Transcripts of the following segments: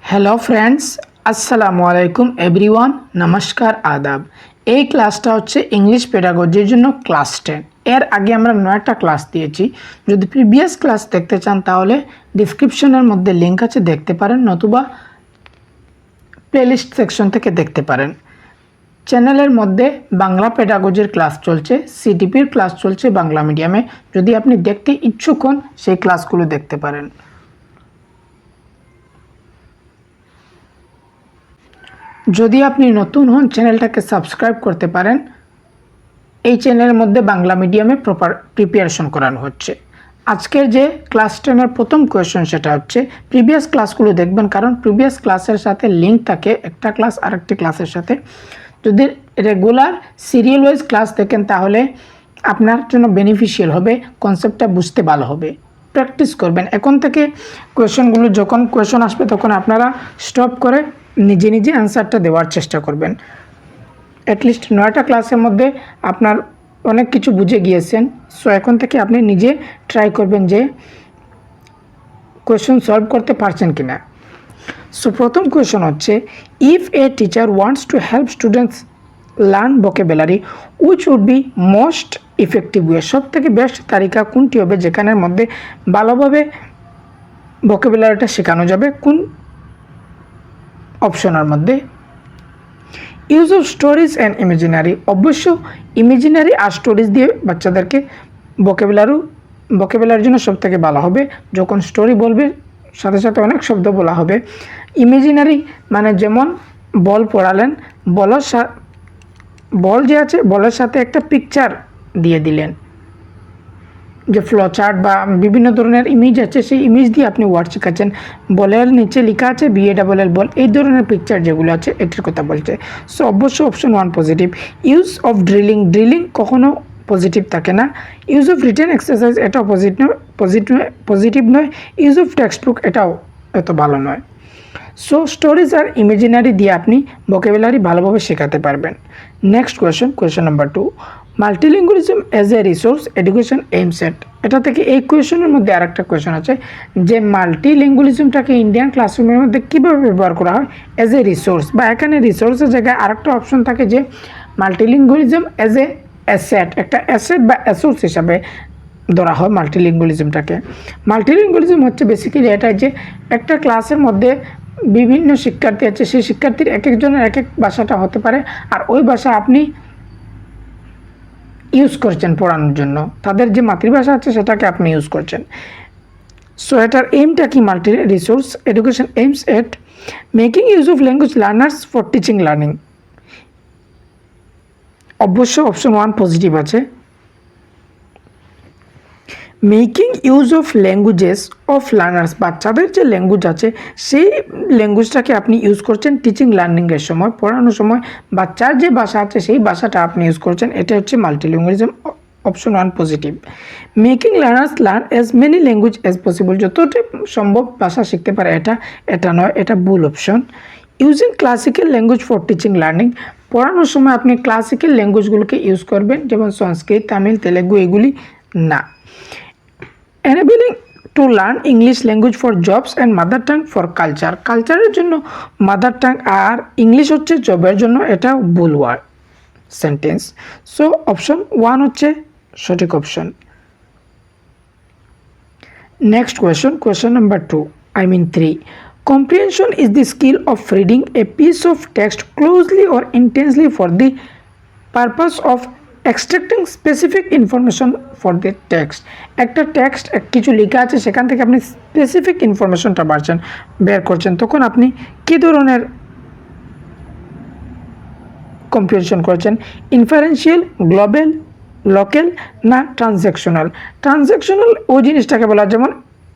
Hello friends, আসসালামু আলাইকুম everyone, নমস্কার, আদাব। এই ক্লাসটা হচ্ছে ইংলিশ পেডাগজির জন্য ক্লাস 10। এর আগে আমরা 9টা ক্লাস দিয়েছি। যদি প্রিভিয়াস ক্লাস দেখতে চান তাহলে ডিসক্রিপশনের মধ্যে লিঙ্ক আছে, দেখতে পারেন, নতুবা প্লেলিস্ট সেকশন থেকে দেখতে পারেন। চ্যানেলের মধ্যে বাংলা পেডাগজির ক্লাস চলছে, সিটিপির ক্লাস চলছে বাংলা মিডিয়ামে। যদি আপনি দেখতে ইচ্ছুক হন সেই ক্লাসগুলো দেখতে পারেন। যদি আপনি নতুন হন চ্যানেলটাকে সাবস্ক্রাইব করতে পারেন। এই চ্যানেলের মধ্যে বাংলা মিডিয়ামে প্রপার প্রিপারেশন করানো হচ্ছে। আজকের যে ক্লাস 10-এর প্রথম কোয়েশ্চন সেটা হচ্ছে, প্রিভিয়াস ক্লাসগুলো দেখবেন, কারণ প্রিভিয়াস ক্লাসের সাথে লিঙ্ক থাকে একটা ক্লাস আরেকটি ক্লাসের সাথে। যদি রেগুলার সিরিয়াল ওয়াইজ ক্লাস দেখেন তাহলে আপনার জন্য বেনিফিশিয়াল হবে, কনসেপ্টটা বুঝতে ভালো হবে। প্র্যাকটিস করবেন এখন থেকে। কোয়েশ্চনগুলো যখন কোয়েশ্চন আসবে তখন আপনারা স্টপ করে নিজে নিজে অ্যান্সারটা দেওয়ার চেষ্টা করবেন। অ্যাটলিস্ট 9টা ক্লাসের মধ্যে আপনার অনেক কিছু বুঝে গিয়েছেন। সো এখন থেকে আপনি নিজে ট্রাই করবেন যে কোয়েশ্চন সলভ করতে পারছেন কি না। সো প্রথম কোয়েশ্চন হচ্ছে, if a teacher wants to help students learn vocabulary which would be most effective way, সব থেকে বেস্ট তালিকা কোনটি হবে যেখানের মধ্যে ভালোভাবে ভোকাবুলারিটা শেখানো যাবে? কোন অপশনের মধ্যে? Use of stories and imaginary, অবশ্য ইমাজিনারি আর স্টোরিজ দিয়ে বাচ্চাদেরকে ভোকাবুলারির জন্য সব থেকে ভালো হবে। যখন স্টোরি বলবে সাথে সাথে অনেক শব্দ বলা হবে। ইমাজিনারি মানে যেমন বল পড়ালেন, বল যে আছে বলের সাথে একটা পিকচার দিয়ে দিলেন, যে ফ্লো চার্ট বা বিভিন্ন ধরনের ইমেজ আছে, সেই ইমেজ দিয়ে আপনি ওয়ার্ড শেখাচ্ছেন। বলের নিচে লেখা আছে BALL বল, এই ধরনের পিকচার যেগুলো আছে এটির কথা বলছে। সো অবশ্যই option 1 positive. Use of drilling কখনো পজিটিভ থাকে না। ইউজ অফ রিটেন এক্সারসাইজ এটাও পজিটিভ নয়। ইউজ অফ টেক্সট বুক এটাও এত ভালো নয়। সো স্টোরিজ আর ইমাজিনারি দিয়ে আপনি ভোকাবুলারি ভালোভাবে শেখাতে পারবেন। Next question number 2, multilingualism as a resource education aims at. এটা থেকে এই কোয়েশ্চনের মধ্যে আরেকটা কোয়েশ্চন আছে যে মাল্টিলিঙ্গুয়ালিজমটাকে ইন্ডিয়ান ক্লাসরুমের মধ্যে কীভাবে ব্যবহার করা হয় অ্যাজ এ রিসোর্স, বা এখানে রিসোর্সের জায়গায় আরেকটা অপশন থাকে যে মাল্টিলিঙ্গুয়ালিজম অ্যাজ এ অ্যাসেট, একটা অ্যাসেট বা অ্যাসোর্স হিসাবে ধরা হয় মাল্টিলিঙ্গুয়ালিজমটাকে। মাল্টিলিঙ্গুয়ালিজম হচ্ছে বেসিক্যালি এটা যে একটা ক্লাসের মধ্যে বিভিন্ন শিক্ষার্থী আছে, সেই শিক্ষার্থীর এক একজনের এক এক ভাষাটা হতে পারে, আর ওই ভাষা আপনি ইউজ করছেন পড়ানোর জন্য। তাদের যে মাতৃভাষা আছে সেটাকে আপনি ইউজ করছেন। সো এটার এইমটা কি? Multi resource education aims at making use of language learners for teaching learning. অবশ্য অপশন 1 পজিটিভ আছে। Making use of languages of learners, বাচ্চাদের যে ল্যাঙ্গুয়েজ আছে সেই ল্যাঙ্গুয়েজটাকে আপনি ইউজ করছেন টিচিং লার্নিংয়ের সময়, পড়ানোর সময় বাচ্চার যে ভাষা আছে সেই ভাষাটা আপনি ইউজ করছেন। এটা হচ্ছে মাল্টিলিঙ্গুয়ালিজম, option 1 positive. Making learners learn as many language as possible, যতটা সম্ভব ভাষা শিখতে পারে, এটা নয়, এটা ভুল option. Using classical language for teaching learning, পড়ানোর সময় আপনি ক্লাসিক্যাল ল্যাঙ্গুয়েজগুলোকে ইউজ করবেন, যেমন সংস্কৃত, তামিল, তেলেগু, এগুলি না। Enabling to learn English language for jobs and mother tongue for culture, কালচারের জন্য মাদার টাং আর ইংলিশ হচ্ছে জবের জন্য, এটা ভুল ওয়ার্ড সেন্টেন্স। সো অপশন 1 হচ্ছে সঠিক option. Next question number 3, comprehension is the skill of reading a piece of text closely or intensely for the purpose of extracting specific information for the text। একটা text কিছু লেখা আছে, সেখান থেকে আপনি specific ইনফরমেশনটা বের করছেন, তখন আপনি কী ধরনের কম্প্রিহেনশন করছেন? ইনফারেন্সিয়াল, গ্লোবাল, লোকাল না ট্রানজ্যাকশনাল? ট্রানজ্যাকশনাল ওই জিনিসটাকে বলা, যেমন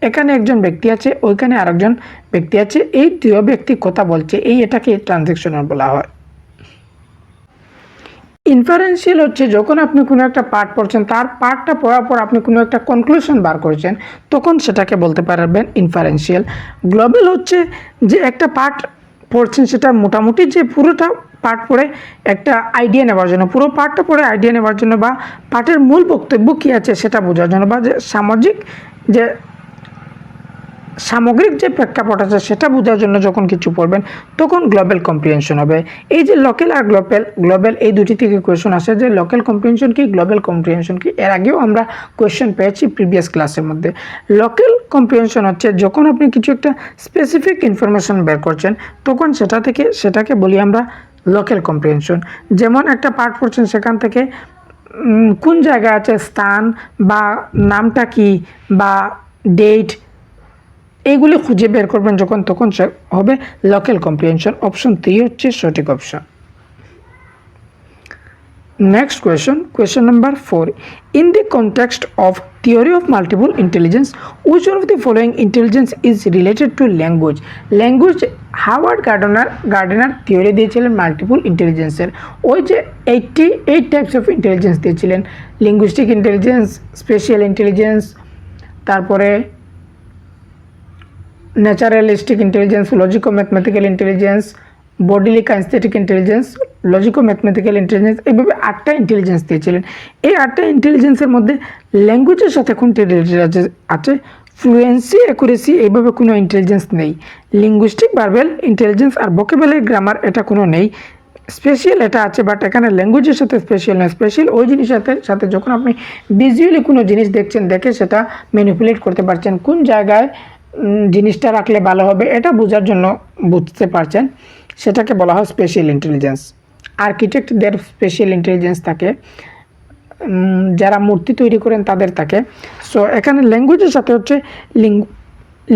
এখানে একজন ব্যক্তি আছে, ওইখানে আরেকজন ব্যক্তি আছে, এই দুই ব্যক্তি কথা বলছে, এটাকে ট্রানজ্যাকশনাল বলা হয়। ইনফারেন্সিয়াল হচ্ছে যখন আপনি কোনো একটা পার্ট পড়ছেন, তার পার্টটা পড়ার পর আপনি কোনো একটা কনক্লুশন বার করছেন, তখন সেটাকে বলতে পারবেন ইনফারেন্সিয়াল। গ্লোবাল হচ্ছে যে একটা পার্ট পড়ছেন, সেটা মোটামুটি যে পুরোটা পার্ট পড়ে একটা আইডিয়া নেওয়ার জন্য, পুরো পার্টটা পড়ে আইডিয়া নেওয়ার জন্য, বা পার্টের মূল বক্তব্য কী আছে সেটা বোঝার জন্য, বা যে সামাজিক যে সামগ্রিক যে প্রেক্ষাপট আছে সেটা বোঝার জন্য যখন কিছু পড়বেন তখন গ্লোবাল কম্প্রিহেনশন হবে। এই যে লোকাল আর গ্লোবাল এই দুটি থেকে কোয়েশ্চন আসে যে লোকাল কম্প্রিহেনশন কি, গ্লোবাল কম্প্রিহেনশন কি। এর আগেও আমরা কোয়েশ্চন পেয়েছি প্রিভিয়াস ক্লাসের মধ্যে। লোকাল কম্প্রিহেনশন হচ্ছে যখন আপনি কিছু একটা স্পেসিফিক ইনফরমেশন বের করছেন তখন সেটাকে বলি আমরা লোকাল কম্প্রিহেনশন। যেমন একটা পাঠ পড়ছেন, সেখান থেকে কোন জায়গায় আছে, স্থান বা নামটা কি বা ডেট, এইগুলি খুঁজে বের করবেন যখন, তখন হবে লোকাল কম্প্রিহেনশন। অপশন 3 হচ্ছে সঠিক option. Next question number 4. In the context of theory of multiple intelligence, which one of the following intelligence is related to language? Language Howard Gardner theory দিয়েছিলেন মাল্টিপল ইন্টেলিজেন্সের। ওই যে 88 টাইপস অফ ইন্টেলিজেন্স দিয়েছিলেন, linguistic intelligence, special intelligence, তারপরে naturalistic intelligence, logico mathematical intelligence, bodily kinesthetic intelligence, logico mathematical intelligence, এইভাবে 8টা intelligence দিয়েছিলেন। এই 8টা ইন্টেলিজেন্সের মধ্যে ল্যাঙ্গুয়েজের সাথে কোনটি রিলেটেড আছে? ফ্লুয়েন্সি, অ্যাকুরেসি, এইভাবে কোনো ইন্টেলিজেন্স নেই। লিঙ্গুইস্টিক, ভার্বাল ইন্টেলিজেন্স আর ভোকাবুলারি, গ্রামার, এটা কোনো নেই। স্পেশাল এটা আছে, বাট এখানে ল্যাঙ্গুয়েজের সাথে স্পেশাল নয়। স্পেশাল ওই জিনিসের সাথে যখন আপনি ভিজুয়ালি কোনো জিনিস দেখছেন, দেখে সেটা ম্যানিপুলেট করতে পারছেন, কোন জায়গায় জিনিসটা রাখলে ভালো হবে এটা বোঝার জন্য বুঝতে পারছেন, সেটাকে বলা হয় স্পেশাল ইন্টেলিজেন্স। আর্কিটেক্টদের স্পেশাল ইন্টেলিজেন্স থাকে, যারা মূর্তি তৈরি করেন তাদের থাকে। সো এখানে ল্যাঙ্গুয়েজের সাথে হচ্ছে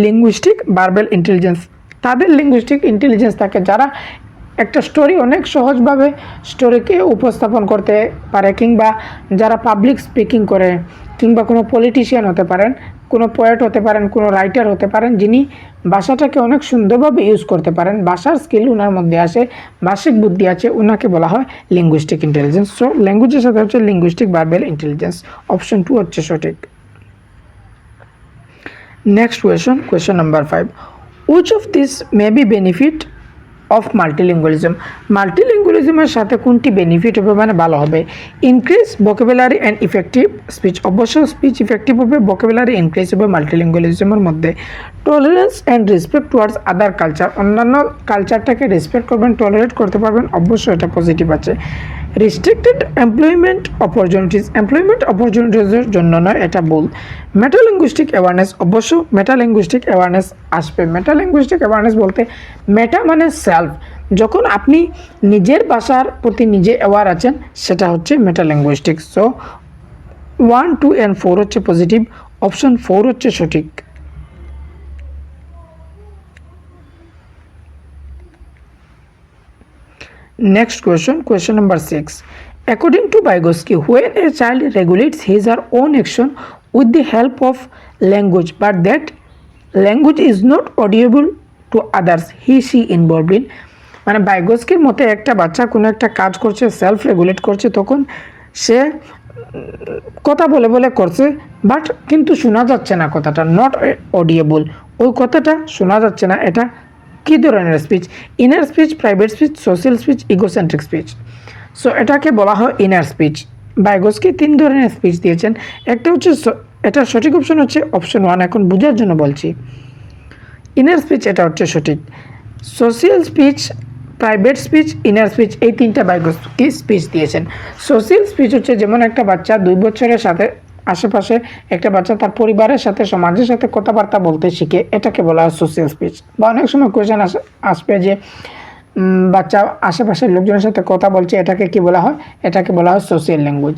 লিঙ্গুইস্টিক, ভার্বাল ইন্টেলিজেন্স, তাদের লিঙ্গুইস্টিক ইন্টেলিজেন্স থাকে, যারা একটা স্টোরি অনেক সহজভাবে স্টোরিকে উপস্থাপন করতে পারে, কিংবা যারা পাবলিক স্পিকিং করে, কিংবা কোনো পলিটিশিয়ান হতে পারেন, কোনো পোয়েট হতে পারেন, কোনো রাইটার হতে পারেন, যিনি ভাষাটাকে অনেক সুন্দরভাবে ইউজ করতে পারেন, ভাষার স্কিল ওনার মধ্যে আসে, ভাষিক বুদ্ধি আছে, ওনাকে বলা হয় লিঙ্গুইস্টিক ইন্টেলিজেন্স। সো ল্যাঙ্গুয়েজের সাথে হচ্ছে লিঙ্গুইস্টিক, ভার্বাল ইন্টেলিজেন্স। অপশন 2 হচ্ছে সঠিক। Next question number 5. Which of these may be benefit of multilingualism? মাল্টিলিঙ্গুয়ালিজমের সাথে কোনটি বেনিফিট হবে, মানে ভালো হবে? Increase vocabulary and effective speech, অবশ্য স্পিচ ইফেক্টিভ হবে, ভোকাবুলারি ইনক্রিজ হবে মাল্টিলিঙ্গুয়ালিজমের মধ্যে। Tolerance and respect towards other culture, অন্যান্য কালচারটাকে রেসপেক্ট করবেন, টলারেট করতে পারবেন, অবশ্যই এটা পজিটিভ আছে। রেস্ট্রিক্টেড এমপ্লয়মেন্ট অপরচুনিটিজের জন্য নয়, এটা ভুল। মেটালিঙ্গুইস্টিক অ্যাওয়ারনেস, অবশ্য মেটালিঙ্গুইস্টিক অ্যাওয়ারনেস আসবে। মেটালিঙ্গুইস্টিক অ্যাওয়ারনেস বলতে মেটা মানে সেলফ, যখন আপনি নিজের ভাষার প্রতি নিজে অ্যাওয়ার আছেন, সেটা হচ্ছে মেটালিঙ্গুইস্টিক। সো 1, 2 and 4 হচ্ছে পজিটিভ, অপশন 4 হচ্ছে সঠিক। Next question number 6. According to Vygotsky, when a child regulates his or own action with the help of language, but that language is not audible to others, he she involved in, মানে ভাইগোস্কির মতে একটা বাচ্চা কোনো একটা কাজ করছে, self regulate করছে, তখন সে কথা বলে বলে করছে, বাট কিন্তু শোনা যাচ্ছে না কথাটা, নট অডিয়েবল, ওই কথাটা শোনা যাচ্ছে না। এটা কী ধরনের speech? Inner speech, private speech, social speech, egocentric speech. So এটাকে বলা হয় ইনার স্পিচ। ভাইগোস্কি 3 ধরনের স্পিচ দিয়েছেন। একটা হচ্ছে, এটা সঠিক অপশন হচ্ছে অপশন 1, এখন বোঝার জন্য বলছি। ইনার স্পিচ এটা হচ্ছে সঠিক। Social speech, private speech, inner speech, এই 3টা ভাইগোস্কি স্পিচ দিয়েছেন। সোশ্যাল স্পিচ হচ্ছে যেমন একটা বাচ্চা 2 বছরের সাথে আশেপাশে একটা বাচ্চা তার পরিবারের সাথে, সমাজের সাথে কথাবার্তা বলতে শিখে, এটাকে বলা হয় সোশ্যাল স্পিচ। বা অনেক সময় কোয়েশ্চেন আসবে যে বাচ্চা আশেপাশের লোকজনের সাথে কথা বলছে, এটাকে কি বলা হয়? এটাকে বলা হয় social language.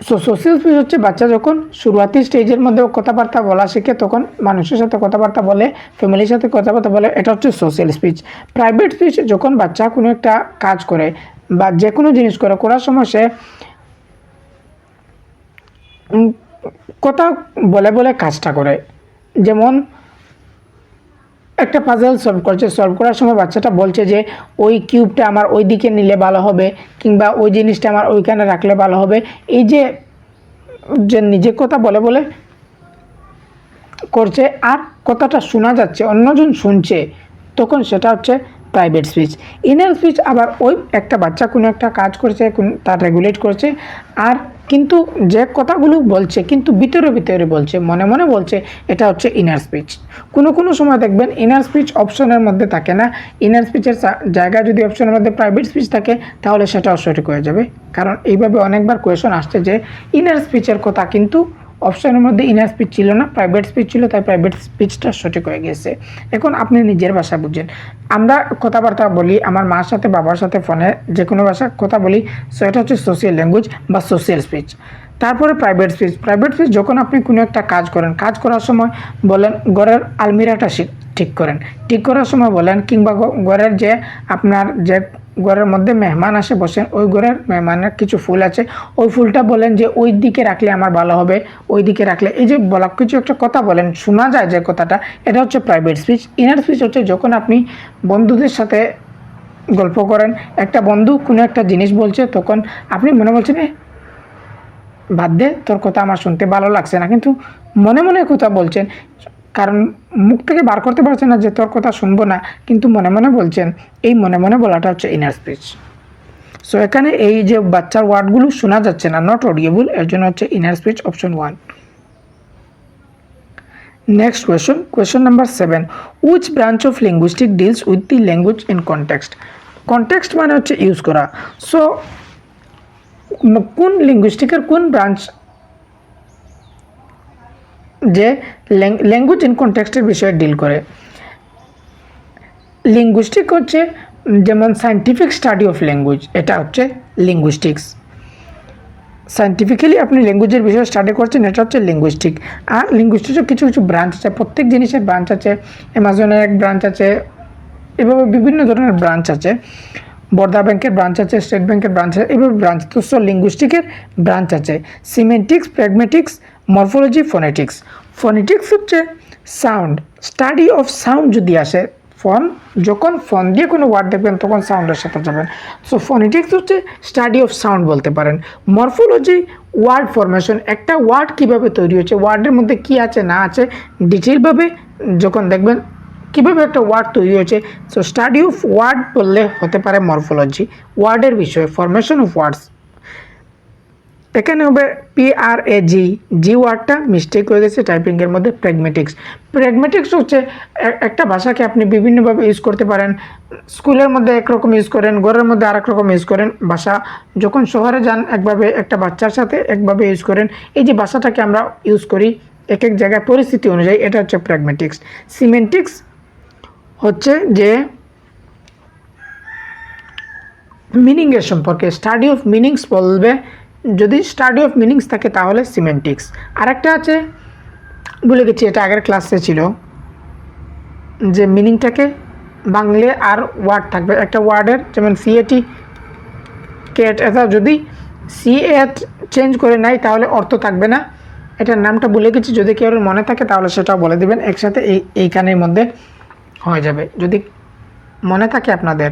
So social speech হচ্ছে বাচ্চা যখন শুরুয়াতি স্টেজের মধ্যে কথাবার্তা বলা শিখে, তখন মানুষের সাথে কথাবার্তা বলে, ফ্যামিলির সাথে কথাবার্তা বলে, এটা হচ্ছে সোশ্যাল স্পিচ। প্রাইভেট স্পিচ যখন বাচ্চা কোনো একটা কাজ করে বা যে কোনো জিনিস করার সময় সে কথা বলে বলে কাজটা করে। যেমন একটা পাজল সলভ করছে, সলভ করার সময় বাচ্চাটা বলছে যে ওই কিউবটা আমার ওই দিকে নিলে ভালো হবে, কিংবা ওই জিনিসটা আমার ওইখানে রাখলে ভালো হবে। এই যে নিজে কথা বলে বলে করছে আর কথাটা শোনা যাচ্ছে, অন্যজন শুনছে, তখন সেটা হচ্ছে প্রাইভেট স্পিচ। ইনার স্পিচ আবার ওই একটা বাচ্চা কোনো একটা কাজ করছে, তার রেগুলেট করছে, আর কিন্তু যে কথাগুলো বলছে কিন্তু ভিতরে ভিতরে বলছে, মনে মনে বলছে, এটা হচ্ছে ইনার স্পিচ। কোনো কোনো সময় দেখবেন ইনার স্পিচ অপশনের মধ্যে থাকে না, ইনার স্পিচের জায়গায় যদি অপশনের মধ্যে প্রাইভেট স্পিচ থাকে তাহলে সেটাও সঠিক হয়ে যাবে। কারণ এইভাবে অনেকবার কোয়েশন আসছে যে ইনার স্পিচের কথা কিন্তু অপশনের মধ্যে ইনার স্পিচ ছিল না, প্রাইভেট স্পিচ ছিল, তাই প্রাইভেট স্পিচটা সঠিক হয়ে গেছে। এখন আপনি নিজের ভাষা বুঝছেন। আমরা কথাবার্তা বলি আমার মার সাথে, বাবার সাথে, ফোনে যে কোনো ভাষা কথা বলি, সো এটা হচ্ছে সোশিয়াল ল্যাঙ্গুয়েজ বা সোশিয়াল স্পিচ। তারপরে প্রাইভেট স্পিচ। প্রাইভেট স্পিচ যখন আপনি কোনো একটা কাজ করেন, কাজ করার সময় বলেন ঘরের আলমিরাটা ঠিক করেন, ঠিক করার সময় বলেন, কিংবা ঘরের যে আপনার যে ঘরের মধ্যে মেহমান আসে বসেন, ওই ঘরের মেহমানের কিছু ফুল আছে, ওই ফুলটা বলেন যে ওই দিকে রাখলে আমার ভালো হবে, ওই দিকে রাখলে, এই যে বলা কিছু একটা কথা বলেন, শোনা যায় যে কথাটা, এটা হচ্ছে প্রাইভেট স্পিচ। ইনার স্পিচ হচ্ছে যখন আপনি বন্ধুদের সাথে গল্প করেন, একটা বন্ধু কোনো একটা জিনিস বলছে, তখন আপনি মনে বলছেন বাদ দে, তোর কথা আমার শুনতে ভালো লাগছে না, কিন্তু মনে মনে কথা বলছেন, কারণ মুখ থেকে বার করতে পারছেন না যে তোর কথা শুনবো না, কিন্তু মনে মনে বলছেন, এই মনে মনে বলাটা হচ্ছে ইনার স্পিচ। সো এখানে এই যে বাচ্চার ওয়ার্ডগুলো শোনা যাচ্ছে না, নট অডিয়েবল, এর জন্য হচ্ছে inner speech, option 1। Next question number 7, which branch of linguistic deals with the language in context. Context মানে হচ্ছে ইউজ করা। সো কোন লিঙ্গুইস্টিকের কোন ব্রাঞ্চ যে ল্যাঙ্গুয়েজ ইন কনটেক্সটের বিষয়ে ডিল করে। লিঙ্গুইস্টিক হচ্ছে যেমন সায়েন্টিফিক স্টাডি অফ ল্যাঙ্গুয়েজ, এটা হচ্ছে লিঙ্গুইস্টিক্স। সায়েন্টিফিক্যালি আপনি ল্যাঙ্গুয়েজের বিষয়ে স্টাডি করছেন, এটা হচ্ছে লিঙ্গুইস্টিক। আর লিঙ্গুইস্টিকের কিছু কিছু ব্রাঞ্চ আছে, প্রত্যেক জিনিসের ব্রাঞ্চ আছে, অ্যামাজনের এক ব্রাঞ্চ আছে, এভাবে বিভিন্ন ধরনের ব্রাঞ্চ আছে, বর্ধা ব্যাংকের ব্রাঞ্চ আছে, স্টেট ব্যাংকের ব্রাঞ্চ আছে, এভাবে ব্রাঞ্চ। তো সো লিঙ্গুইস্টিকের ব্রাঞ্চ আছে সিমেন্টিক্স, প্র্যাগমেটিক্স, মরফোলজি, ফোনেটিক্স। ফোনেটিক্স হচ্ছে সাউন্ড, স্টাডি অফ সাউন্ড যদি আসে, যখন ফোন দিয়ে কোনো ওয়ার্ড দেখবেন তখন সাউন্ডের সাথে যাবেন। সো ফোনেটিক্স হচ্ছে স্টাডি অফ সাউন্ড বলতে পারেন। মরফোলজি ওয়ার্ড ফরমেশন, একটা ওয়ার্ড কীভাবে তৈরি হচ্ছে, ওয়ার্ডের মধ্যে কী আছে না আছে ডিটেলভাবে যখন দেখবেন কীভাবে একটা ওয়ার্ড তৈরি হয়েছে। সো স্টাডি অফ ওয়ার্ড বললে হতে পারে মরফোলজি, ওয়ার্ডের বিষয়ে, ফরমেশন অফ ওয়ার্ডস। এখানে হবে PRAG, জি ওয়ার্ডটা মিস্টেক হয়ে গেছে টাইপিংয়ের মধ্যে। প্র্যাগমেটিক্স, প্র্যাগমেটিক্স হচ্ছে একটা ভাষাকে আপনি বিভিন্নভাবে ইউজ করতে পারেন। স্কুলের মধ্যে একরকম ইউজ করেন, ঘরের মধ্যে আরেক রকম ইউজ করেন। ভাষা যখন শহরে যান একভাবে, একটা বাচ্চার সাথে একভাবে ইউজ করেন। এই যে ভাষাটাকে আমরা ইউজ করি এক এক জায়গায় পরিস্থিতি অনুযায়ী, এটা হচ্ছে প্র্যাগমেটিক্স। সিমেন্টিক্স হচ্ছে যে মিনিংয়ের সম্পর্কে, স্টাডি অফ মিনিংস বলবে, যদি স্টাডি অফ মিনিংস থাকে তাহলে সিমেন্টিক্স। আরেকটা আছে ভুলে গেছি, এটা আগের ক্লাসে ছিল, যে মিনিংটাকে বাংলে আর ওয়ার্ড থাকবে, একটা ওয়ার্ডের যেমন সিএটি, কেট, এটা যদি সিএট চেঞ্জ করে নাই তাহলে অর্থ থাকবে না। এটার নামটা ভুলে গেছি, যদি কেউ মনে থাকে তাহলে সেটাও বলে দেবেন, একসাথে এইখানের মধ্যে হয়ে যাবে যদি মনে থাকে আপনাদের।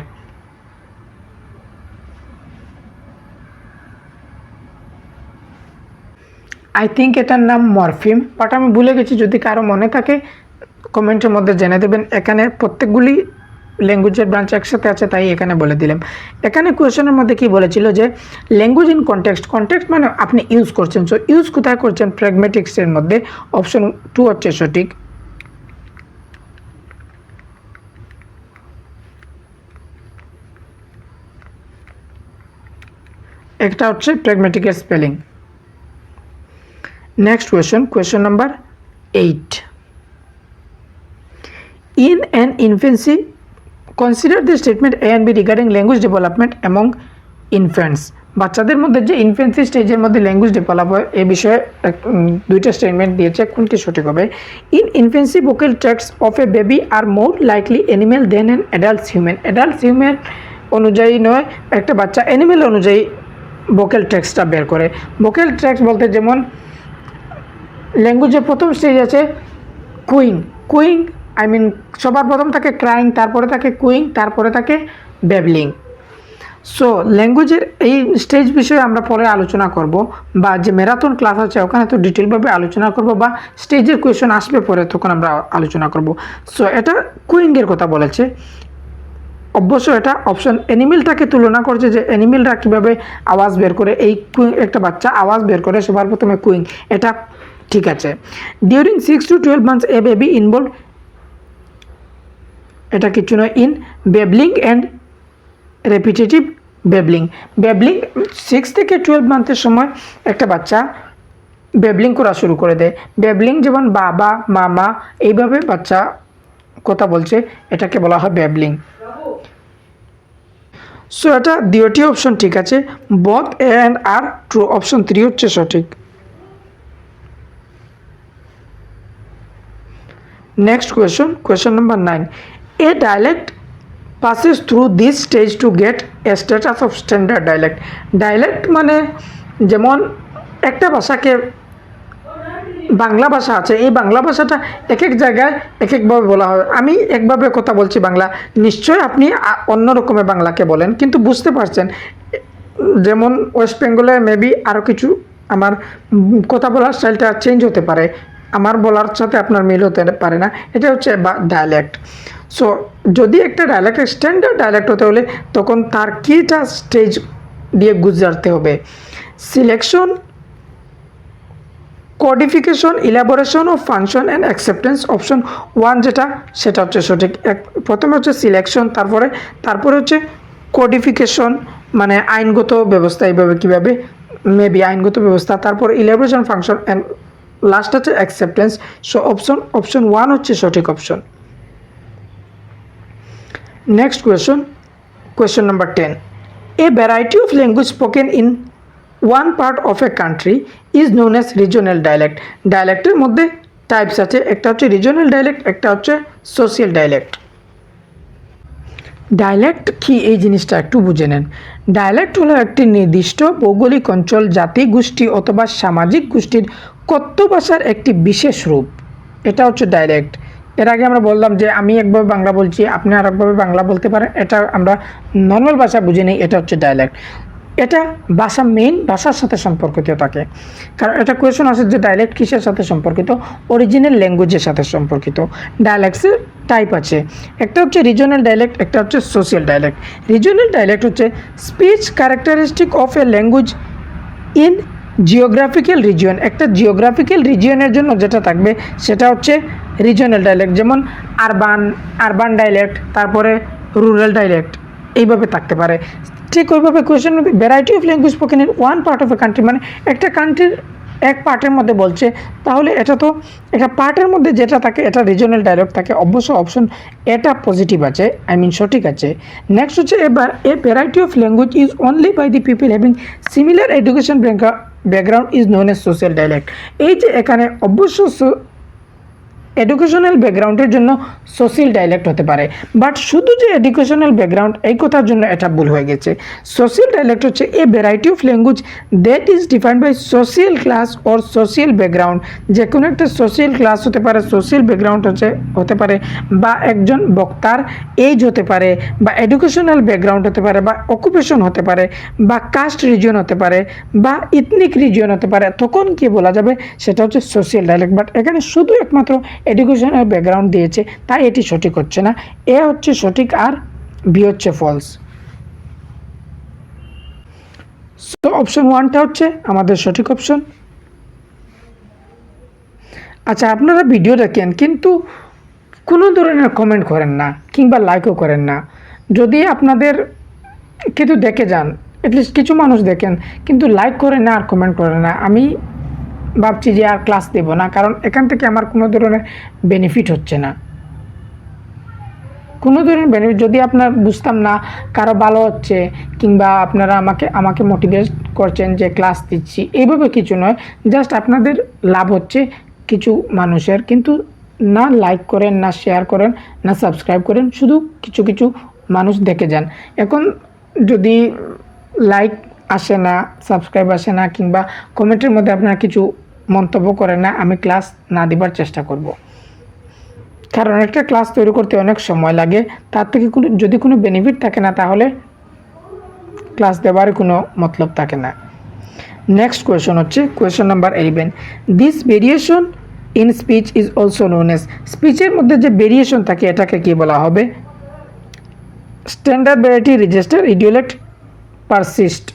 আই থিঙ্ক এটার নাম মরফিম, বাট আমি ভুলে গেছি, যদি কারো মনে থাকে কমেন্টের মধ্যে জেনে দেবেন। এখানে প্রত্যেকগুলি ল্যাঙ্গুয়েজের ব্রাঞ্চ একসাথে আছে, তাই এখানে বলে দিলাম। এখানে কোয়েশনের মধ্যে কি বলেছিল যে ল্যাঙ্গুয়েজ ইন কনটেক্সট, কনটেক্সট মানে আপনি ইউজ করছেন। সো ইউজ কোথায় করছেন, প্র্যাগমেটিক্সের মধ্যে। অপশন 2 হচ্ছে সঠিক। একটা হচ্ছে প্র্যাগমেটিকের spelling. Next question number 8, in an infancy consider the statement A and B regarding language development among infants। বাচ্চাদের মধ্যে যে ইনফ্যান্সি স্টেজের মধ্যে ল্যাঙ্গুয়েজ ডেভেলপ হয় এই বিষয়ে দুইটা স্টেটমেন্ট দিয়েছে, কোনটি সঠিক হবে। In infancy vocal tracts of a baby are more likely animal then an adults human. Adults human অনুযায়ী নয়, একটা বাচ্চা অ্যানিমেল অনুযায়ী ভোকাল ট্র্যাক্টসটা বের করে। ভোকাল ট্র্যাক্টস বলতে যেমন ল্যাঙ্গুয়েজের প্রথম স্টেজ আছে কুইং, আই মিন সবার প্রথম থাকে ক্রাইং, তারপরে থাকে কুইং, তারপরে থাকে বেবলিং। সো ল্যাঙ্গুয়েজের এই স্টেজ বিষয়ে আমরা পরে আলোচনা করব, বা যে ম্যারাথন ক্লাস আছে ওখানে তো ডিটেলভাবে আলোচনা করব, বা স্টেজের কোয়েশন আসবে পরে তখন আমরা আলোচনা করব। সো এটা কুইংয়ের কথা বলেছে। অবশ্যই এটা অপশন অ্যানিমেলটাকে তুলনা করছে যে অ্যানিমেলরা কীভাবে আওয়াজ বের করে, এই একটা বাচ্চা আওয়াজ বের করে সবার প্রথমে কুইং, এটা ঠিক আছে। During 6 to 12 months A baby involve, এটা কিছু নয়, ইন বেবলিং অ্যান্ড রেপিটেটিভ বেবলিং। বেবলিং 6 থেকে 12 মান্থের সময় একটা বাচ্চা বেবলিং করা শুরু করে দেয়। বেবলিং যেমন বাবা মামা এইভাবে বাচ্চা কথা বলছে, এটাকে বলা হয় বেবলিং। সো এটা দুটি অপশন ঠিক আছে, both A and R true, option 3 হচ্ছে সঠিক। Next question number 9, a dialect passes through this stage to get a status of standard dialect. Dialect মানে যেমন একটা ভাষাকে বাংলা ভাষা আছে, এই বাংলা ভাষাটা এক এক জায়গায় এক একভাবে বলা হয়। আমি একভাবে কথা বলছি বাংলা, নিশ্চয়ই আপনি অন্য রকমের বাংলাকে বলেন, কিন্তু বুঝতে পারছেন। যেমন ওয়েস্ট বেঙ্গলে মেবি আরও কিছু আমার কথা বলার স্টাইলটা চেঞ্জ হতে পারে, আমার বলার সাথে আপনার মিল হতে পারে না, এটা হচ্ছে ডায়ালেক্ট। সো যদি একটা ডায়ালেক্ট স্ট্যান্ডার্ড ডায়ালেক্ট হতে হলে তখন তার কীটা স্টেজ দিয়ে গুজারতে হবে? Selection, codification, elaboration of function and acceptance, option 1 যেটা সেটা হচ্ছে সঠিক। প্রথমে হচ্ছে সিলেকশন, তারপরে হচ্ছে কোডিফিকেশন মানে আইনগত ব্যবস্থা, এইভাবে কীভাবে মেবি আইনগত ব্যবস্থা, তারপর ইলাবোরেশন ফাংশন অ্যান্ড লাস্ট হচ্ছে অ্যাকসেপ্টেন্স। সো অপশন 1 হচ্ছে সঠিক option. Next question number 10, a variety of language spoken in one part of a country is known as regional dialect. ডায়ালেক্টের মধ্যে টাইপস আছে, একটা হচ্ছে রিজনাল ডায়ালেক্ট, একটা হচ্ছে সোশিয়াল ডায়ালেক্ট। ডায়ালেক্ট কি এই জিনিসটা একটু বুঝে নেন। ডায়ালেক্ট হলো একটি নির্দিষ্ট ভৌগোলিক অঞ্চল, জাতি, গোষ্ঠী অথবা সামাজিক গোষ্ঠীর কথ্য ভাষার একটি বিশেষ রূপ, এটা হচ্ছে ডায়ালেক্ট। এর আগে আমরা বললাম যে আমি একভাবে বাংলা বলছি, আপনি আরেকভাবে বাংলা বলতে পারেন, এটা আমরা নর্মাল ভাষা বুঝে নিই, এটা হচ্ছে ডায়ালেক্ট। এটা মেইন ভাষার সাথে সম্পর্কিত থাকে, কারণ এটা কোয়েশন আছে যে ডায়ালেক্ট কিসের সাথে সম্পর্কিত, অরিজিনাল ল্যাঙ্গুয়েজের সাথে সম্পর্কিত। ডায়ালেক্টসের টাইপ আছে, একটা হচ্ছে রিজনাল ডায়ালেক্ট, একটা হচ্ছে সোশিয়াল ডায়ালেক্ট। রিজনাল ডায়ালেক্ট হচ্ছে speech characteristic of A language in geographical region, একটা জিওগ্রাফিক্যাল রিজিয়নের জন্য যেটা থাকবে সেটা হচ্ছে রিজনাল ডায়ালেক্ট। যেমন আরবান ডায়ালেক্ট, তারপরে রুরাল ডায়ালেক্ট, এইভাবে থাকতে পারে। ঠিক ওইভাবে question variety of language spoken in one part of a country, মানে একটা কান্ট্রির এক পার্টের মধ্যে বলছে, তাহলে এটা তো একটা পার্টের মধ্যে যেটা থাকে এটা রিজনাল ডায়ালেক্ট থাকে। অবশ্য অপশন এটা পজিটিভ আছে, সঠিক আছে। নেক্সট হচ্ছে এবার a variety of language is only by the people having similar education background is known as social dialect. এই যে এখানে অবশ্য এডুকেশনাল ব্যাকগ্রাউন্ডের জন্য সোশিয়াল ডায়ালেক্ট হতে পারে, বাট শুধু যে এডুকেশনাল ব্যাকগ্রাউন্ড এই কথার জন্য এটা ভুল হয়ে গেছে। সোশিয়াল ডায়ালেক্ট হচ্ছে a variety of language that is defined by social class or social background. যে কোনো একটা সোশিয়াল ক্লাস হতে পারে, সোশিয়াল ব্যাকগ্রাউন্ড হতে পারে, বা একজন বক্তার এজ হতে পারে, বা এডুকেশনাল ব্যাকগ্রাউন্ড হতে পারে, বা অকুপেশন হতে পারে, বা কাস্ট রিজিয়ন হতে পারে, বা ইথনিক রিজিয়ন হতে পারে, তখন কি বলা যাবে সেটা হচ্ছে সোশিয়াল ডায়ালেক্ট। বাট এখানে শুধু একমাত্র এডুকেশনাল ব্যাকগ্রাউন্ড দিয়েছে, তাই এটি সঠিক হচ্ছে না। এ হচ্ছে সঠিক আর বি হচ্ছে ফলস। সো অপশন 1টা হচ্ছে আমাদের সঠিক অপশন। আচ্ছা, আপনারা ভিডিও দেখেন কিন্তু কোনো ধরনের কমেন্ট করেন না কিংবা লাইকও করেন না। যদি আপনাদের কিন্তু দেখে যান, অ্যাটলিস্ট কিছু মানুষ দেখেন কিন্তু লাইক করে না আর কমেন্ট করে না, আমি ভাবছি যে আর ক্লাস দেব না, কারণ এখান থেকে আমার কোনো ধরনের বেনিফিট হচ্ছে না। কোনো ধরনের বেনিফিট যদি আপনার বুঝতাম না কারো ভালো হচ্ছে কিংবা আপনারা আমাকে মোটিভেট করছেন যে ক্লাস দিচ্ছি, এইভাবে কিছু নয়, জাস্ট আপনাদের লাভ হচ্ছে কিছু মানুষের, কিন্তু না লাইক করেন, না শেয়ার করেন, না সাবস্ক্রাইব করেন, শুধু কিছু মানুষ দেখে যান। এখন যদি লাইক আসে না, সাবস্ক্রাইব আসে না, কিংবা কমেন্টের মধ্যে আপনারা কিছু মন্তব্য করেন না, আমি ক্লাস না দিবার চেষ্টা করব। কারণ একটা ক্লাস তৈরি করতে অনেক সময় লাগে, তার থেকে যদি কোনো বেনিফিট থাকে না তাহলে ক্লাস দেওয়ার কোনো মতলব থাকে না। নেক্সট কোয়েশন হচ্ছে question number 11, this variation in speech is also known as. স্পিচের মধ্যে যে ভেরিয়েশন থাকে এটাকে কি বলা হবে? Standard variety, register, idiolect, persist,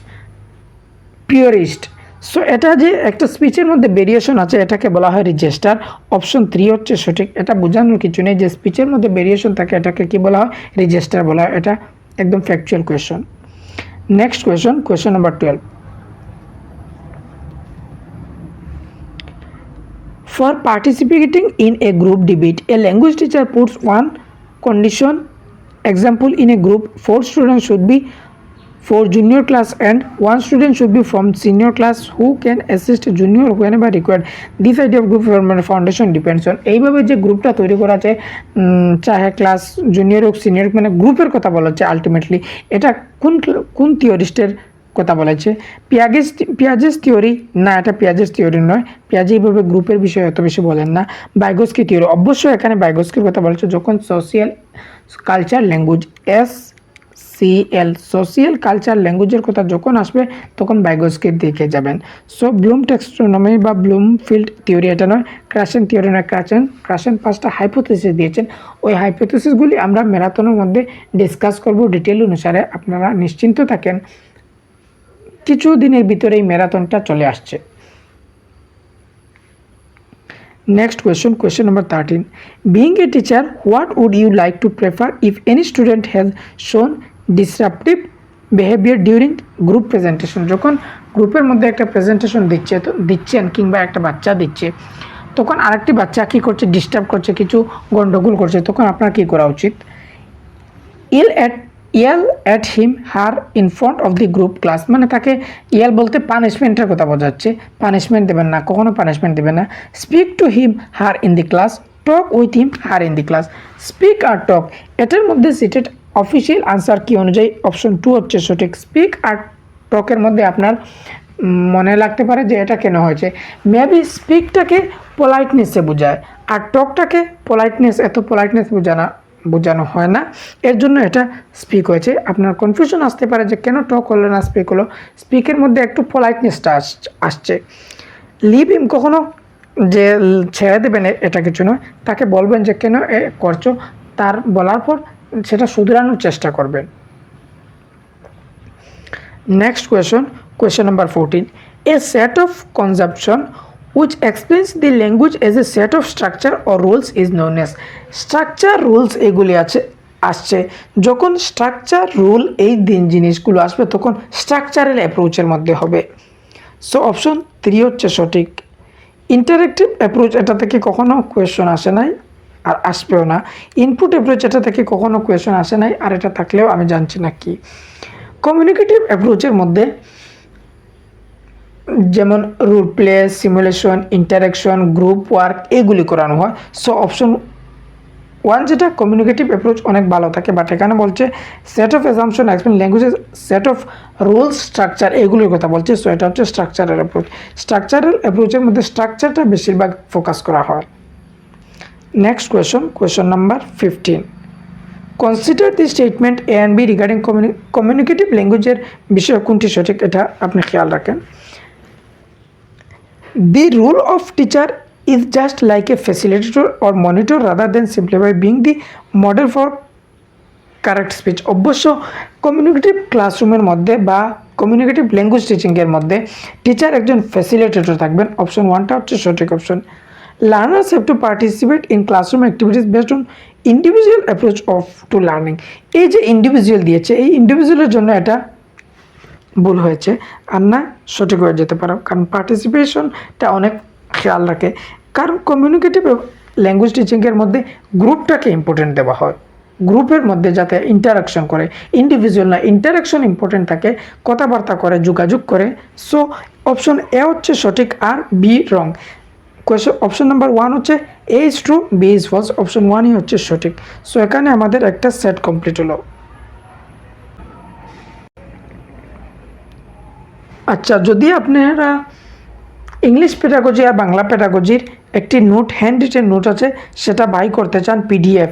purist. So এটা যে একটা স্পিচের মধ্যে ভেরিয়েশন আছে এটাকে বলা হয় রেজিস্টার। অপশন 3 হচ্ছে সঠিক। এটা বোঝানোর কিছু নেই, যে স্পিচের মধ্যে ভেরিয়েশন থাকে এটাকে কি বলা হয়? রেজিস্টার বলা হয়। এটা একদম factual question. Next question, question number 12। For participating in a group debate, a language teacher puts one condition. Example, in a group, 4 students should be for junior class and 1 student should be from senior class who can assist junior whenever required. This idea of group foundation depends on, এইভাবে যে গ্রুপটা তৈরি করা যায়, চাহে class junior হোক senior, মানে গ্রুপের কথা বলা হচ্ছে আলটিমেটলি। এটা কোন থিওরিস্টের কথা বলেছে? পিয়াজেস থিওরি না, এটা পিয়াজেস থিওরি নয়। পিয়াজে এইভাবে গ্রুপের বিষয়ে এত বেশি বলেন না। বাইগস্কি থিওরি, অবশ্যই এখানে বাইগস্কির কথা বলেছে। যখন social culture language, SCL, social culture ল্যাঙ্গুয়েজের কথা যখন আসবে তখন বাইগস্কির দিকে যাবেন। সো ব্লুম টেক্সোনমি বা ব্লুমফিল্ড থিওরি এটা নয়। ক্রাসেন থিওরি নয়। ক্রাসেন 5টা হাইপোথিসিস দিয়েছেন। ওই হাইপোথিসিসগুলি আমরা ম্যারাথনের মধ্যে ডিসকাস করব ডিটেল অনুসারে। আপনারা নিশ্চিন্ত থাকেন, কিছু দিনের ভিতরেই ম্যারাথনটা চলে আসছে। Next question, question number 13. Being a teacher, what would you like to prefer if any student has shown disruptive behavior during group presentation? যখন গ্রুপের মধ্যে একটা প্রেজেন্টেশন দিচ্ছেন কিংবা একটা বাচ্চা দিচ্ছে, তখন আরেকটি বাচ্চা কী করছে? ডিস্টার্ব করছে, কিছু গন্ডগোল করছে, তখন আপনার কী করা উচিত? yell at him her in front of the group class, মানে তাকে yell বলতে পানিশমেন্টের কথা বোঝাচ্ছে। পানিশমেন্ট দেবেন না, কখনো পানিশমেন্ট দেবেন না। Speak to him her in the class, talk with him her in the class. Speak আর টক, এটার মধ্যে সিটেড অফিসিয়াল আনসার কি অনুযায়ী? অপশন 2 হচ্ছে সঠিক। স্পিক আর টকের মধ্যে আপনার মনে লাগতে পারে যে এটা কেন হয়েছে, মেবি স্পিকটাকে পোলাইটনেসে বোঝায় আর টকটাকে এত পোলাইটনেস বোঝানো হয় না, এর জন্য এটা স্পিক হয়েছে। আপনার কনফিউশন আসতে পারে যে কেন টক হলো না স্পিক হলো। স্পিকের মধ্যে একটু পোলাইটনেসটা আসছে। লিভ হিম, কখনো যে ছেড়ে দেবেন এটা কিছু নয়, তাকে বলবেন যে কেন এ করছো, তার বলার পর সেটা শুধরানোর চেষ্টা করবেন। Next question, question number 14. A set of consumption which explains the language as a set of structure or rules is known as. Structure rules এগুলি আসছে যখন স্ট্রাকচার রুল এই জিনিসগুলো আসবে তখন স্ট্রাকচারাল অ্যাপ্রোচের মধ্যে হবে। সো অপশন 3 হচ্ছে সঠিক। ইন্টারেক্টিভ অ্যাপ্রোচ, এটা থেকে কখনো কোয়েশন আসে নাই আর আসবেও না। ইনপুট অ্যাপ্রোচ, এটা থেকে কখনো কোয়েশন আসে নাই আর এটা থাকলেও আমি জানছি না কি। কমিউনিকেটিভ অ্যাপ্রোচের মধ্যে যেমন role play, simulation, interaction, group work এগুলি করানো হয়। সো অপশন 1 যেটা কমিউনিকেটিভ অ্যাপ্রোচ অনেক ভালো থাকে, বাট এখানে বলছে set of assumption explain languages, set of rules, structure এগুলির কথা বলছে। সো এটা হচ্ছে স্ট্রাকচারাল অ্যাপ্রোচ। স্ট্রাকচারাল অ্যাপ্রোচের মধ্যে স্ট্রাকচারটা বেশিরভাগ ফোকাস করা হয়। Next question, question number 15. Consider the statement A and B regarding communicative ল্যাঙ্গুয়েজের বিষয়ে কোনটি সঠিক, এটা আপনি খেয়াল রাখেন। The role of teacher is just like a facilitator or monitor rather than simply by being the model for correct speech. অবশ্য communicative ক্লাসরুমের মধ্যে বা কমিউনিকেটিভ ল্যাঙ্গুয়েজ টিচিংয়ের মধ্যে টিচার একজন ফ্যাসিলিটেটর থাকবেন। অপশন 1টা হচ্ছে সঠিক option. Learners have to participate in classroom activities based on individual approach of two learning. এই যে ইন্ডিভিজুয়াল দিয়েছে, এই ইন্ডিভিজুয়ালের জন্য এটা ভুল হয়েছে, আর না সঠিক হয়ে যেতে পারো, কারণ পার্টিসিপেশনটা অনেক খেয়াল রাখে। কারণ কমিউনিকেটিভ ল্যাঙ্গুয়েজ টিচিংয়ের মধ্যে গ্রুপটাকে ইম্পর্টেন্ট দেওয়া হয়, গ্রুপের মধ্যে যাতে ইন্টারাকশন করে, ইন্ডিভিজুয়াল না, ইন্টারাকশন ইম্পর্টেন্ট থাকে, কথাবার্তা করে, যোগাযোগ করে। সো অপশন এ হচ্ছে সঠিক আর B wrong. Question option number 1 হচ্ছে A is true, B is false, option 1ই হচ্ছে সঠিক। সো এখানে আমাদের একটা সেট কমপ্লিট হলো। আচ্ছা, যদি আপনারা ইংলিশ পেডাগজি আর বাংলা পেডাগজির একটি নোট, হ্যান্ড রিটেন নোট আছে, সেটা বাই করতে চান PDF,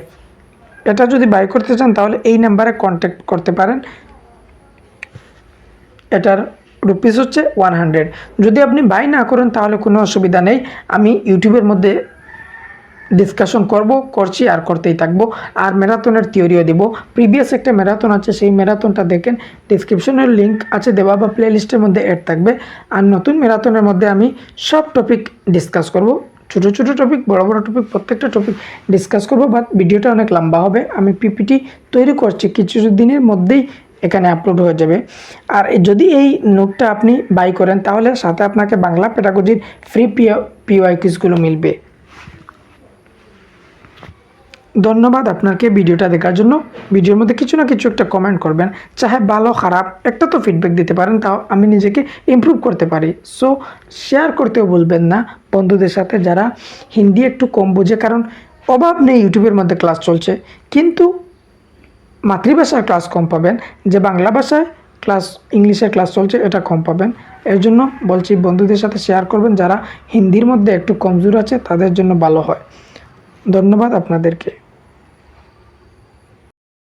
এটা যদি বাই করতে চান তাহলে এই নাম্বারে কন্ট্যাক্ট করতে পারেন। এটার রুপিস হচ্ছে 100। যদি আপনি বাই না করেন তাহলে কোনো অসুবিধা নেই, আমি ইউটিউবের মধ্যে ডিসকাশন করছি আর করতেই থাকবো। আর ম্যারাথনের থিওরিও দেব। প্রিভিয়াস একটা ম্যারাথন আছে, সেই ম্যারাথনটা দেখেন, ডিসক্রিপশনের লিঙ্ক আছে দেওয়া বা প্লে লিস্টের মধ্যে অ্যাড থাকবে। আর নতুন ম্যারাথনের মধ্যে আমি সব টপিক ডিসকাস করব, ছোটো ছোটো টপিক, বড় বড় টপিক, প্রত্যেকটা টপিক ডিসকাস করব। বাট ভিডিওটা অনেক লম্বা হবে। আমি পিপিটি তৈরি করছি, কিছু দিনের মধ্যেই এখানে আপলোড হয়ে যাবে। আর যদি এই নোটটা আপনি বাই করেন তাহলে সাথে আপনাকে বাংলা পেডাগজির ফ্রি পিওয়াই কুইজগুলো মিলবে। ধন্যবাদ আপনাকে ভিডিওটা দেখার জন্য। ভিডিওর মধ্যে কিছু না কিছু একটা কমেন্ট করবেন, চাহে ভালো খারাপ একটা তো ফিডব্যাক দিতে পারেন, তাও আমি নিজেকে ইমপ্রুভ করতে পারি। সো শেয়ার করতেও বলবেন না বন্ধুদের সাথে যারা হিন্দি একটু কম বোঝে, কারণ অভাব নেই ইউটিউবের মধ্যে ক্লাস চলছে, কিন্তু মাতৃভাষার ক্লাস কম পাবেন। যে বাংলা ভাষায় ক্লাস, ইংলিশের ক্লাস চলছে, এটা কম পাবেন। এর জন্য বলছি বন্ধুদের সাথে শেয়ার করবেন, যারা হিন্দির মধ্যে একটু কমজোর আছে তাদের জন্য ভালো হয়। ধন্যবাদ আপনাদেরকে।